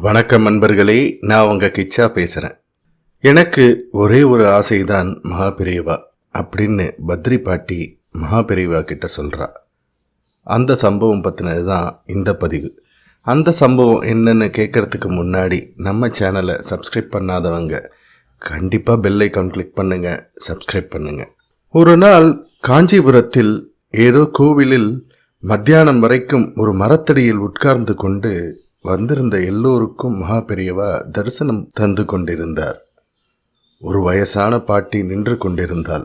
வணக்கம் நண்பர்களே, நான் உங்கள் கிச்சா பேசுகிறேன். எனக்கு ஒரே ஒரு ஆசைதான் மகாபெரிவா அப்படின்னு பத்ரி பாட்டி மகாபெரிவா கிட்ட சொல்கிறா. அந்த சம்பவம் பற்றினது தான் இந்த பதிவு. அந்த சம்பவம் என்னென்னு கேட்குறதுக்கு முன்னாடி நம்ம சேனலை சப்ஸ்கிரைப் பண்ணாதவங்க கண்டிப்பாக பெல் ஐக்கான் கிளிக் பண்ணுங்கள், சப்ஸ்கிரைப் பண்ணுங்கள். ஒரு நாள் காஞ்சிபுரத்தில் ஏதோ கோவிலில் மத்தியானம் வரைக்கும் ஒரு மரத்தடியில் உட்கார்ந்து கொண்டு வந்திருந்த எல்லோருக்கும் மகாபெரியவா தரிசனம் தந்து கொண்டிருந்தார். ஒரு வயசான பாட்டி நின்று கொண்டிருந்தாள்.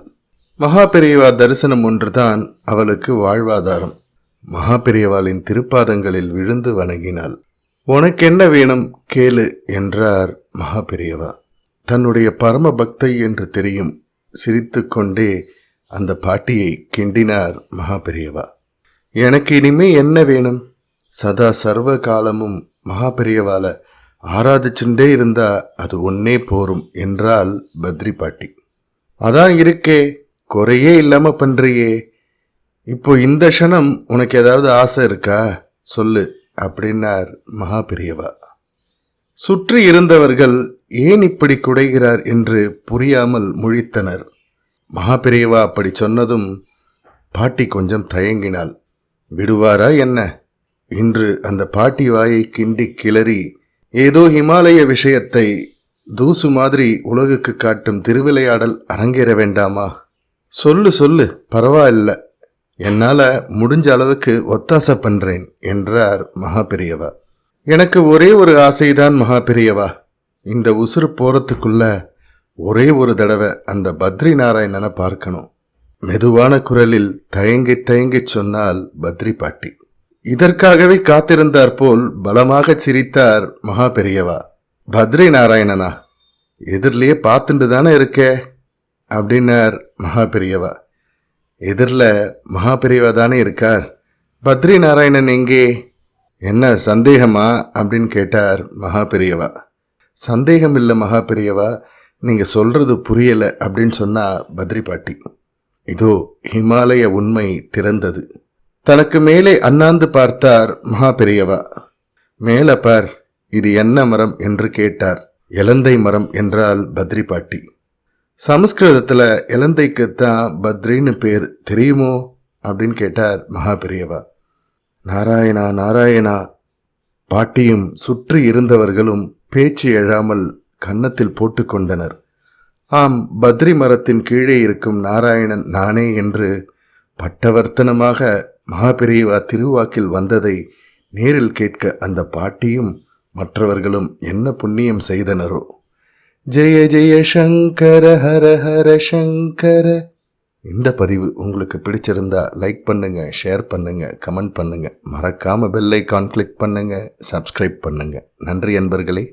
மகாபெரியவா தரிசனம் ஒன்றுதான் அவளுக்கு வாழ்வாதாரம். மகாபெரியவாளின் திருப்பாதங்களில் விழுந்து வணங்கினாள். உனக்கு என்ன வேணும் கேளு என்றார் மகாபெரியவா. தன்னுடைய பரம பக்தை என்று தெரியும். சிரித்து கொண்டே அந்த பாட்டியை கிண்டினார் மகாபெரியவா. எனக்கு இனிமே என்ன வேணும்? சதா சர்வ காலமும் மகாபெரியவால ஆராதிச்சுட்டே இருந்தா அது ஒன்னே போரும் என்றால் பத்ரி பாட்டி. அதான் இருக்கே, குறையே இல்லாம பண்றியே. இப்போ இந்த க்ஷணம் உனக்கு ஏதாவது ஆசை இருக்கா சொல்லு அப்படின்னார் மகாபெரியவா. சுற்றி இருந்தவர்கள் ஏன் இப்படி குடைகிறார் என்று புரியாமல் முழித்தனர். மகாபெரியவா அப்படி சொன்னதும் பாட்டி கொஞ்சம் தயங்கினாள். விடுவாரா என்ன? இன்று அந்த பாட்டி வாயை கிண்டி கிளறி ஏதோ ஹிமாலய விஷயத்தை தூசு மாதிரி உலகுக்கு காட்டும் திருவிளையாடல் அரங்கேற வேண்டாமா? சொல்லு சொல்லு, பரவாயில்ல, என்னால் முடிஞ்ச அளவுக்கு ஒத்தாசை பண்றேன் என்றார் மகாபெரியவா. எனக்கு ஒரே ஒரு ஆசைதான் மகாபெரியவா. இந்த உசுறு போறதுக்குள்ள ஒரே ஒரு தடவை அந்த பத்ரி நாராயணனை பார்க்கணும். மெதுவான குரலில் தயங்கி தயங்கி சொன்னால் பத்ரி பாட்டி. இதற்காகவே காத்திருந்தார் போல் பலமாக சிரித்தார் மகாபெரியவா. பத்ரி நாராயணனா? எதிரிலேயே பார்த்துட்டு தானே இருக்கே அப்படின்னார் மகாபெரியவா. எதிரில் மகாபெரியவா தானே இருக்கார், பத்ரி நாராயணன் எங்கே? என்ன சந்தேகமா அப்படின்னு கேட்டார் மகாபெரியவா. சந்தேகம் இல்லை மகாபெரியவா, நீங்கள் சொல்றது புரியலை அப்படின்னு சொன்னா பத்ரி பாட்டி. இதோ ஹிமாலய உண்மை திறந்தது. தனக்கு மேலே அண்ணாந்து பார்த்தார் மகாபெரியவா. மேல பார், இது என்ன மரம் என்று கேட்டார். எலந்தை மரம் என்றால் பத்ரி பாட்டி. சமஸ்கிருதத்துல எலந்தைக்குத்தான் பத்ரின்னு பேர், தெரியுமோ அப்படின்னு கேட்டார் மகாபெரியவா. நாராயணா நாராயணா. பாட்டியும் சுற்றி இருந்தவர்களும் பேச்சு எழாமல் கன்னத்தில் போட்டு கொண்டனர். ஆம், பத்ரி மரத்தின் கீழே இருக்கும் நாராயணன் நானே என்று பட்டவர்த்தனமாக மகாபெரியவா திருவாக்கில் வந்ததை நேரில் கேட்க அந்த பாட்டியும் மற்றவர்களும் என்ன புண்ணியம் செய்தனரோ. ஜெய ஜெய சங்கர ஹர ஹர சங்கர. இந்த பதிவு உங்களுக்கு பிடிச்சிருந்தா லைக் பண்ணுங்க, ஷேர் பண்ணுங்க, கமெண்ட் பண்ணுங்க. மறக்காம பெல் ஐக்கான் கிளிக் பண்ணுங்க, சப்ஸ்கிரைப் பண்ணுங்க. நன்றி அன்பர்களே.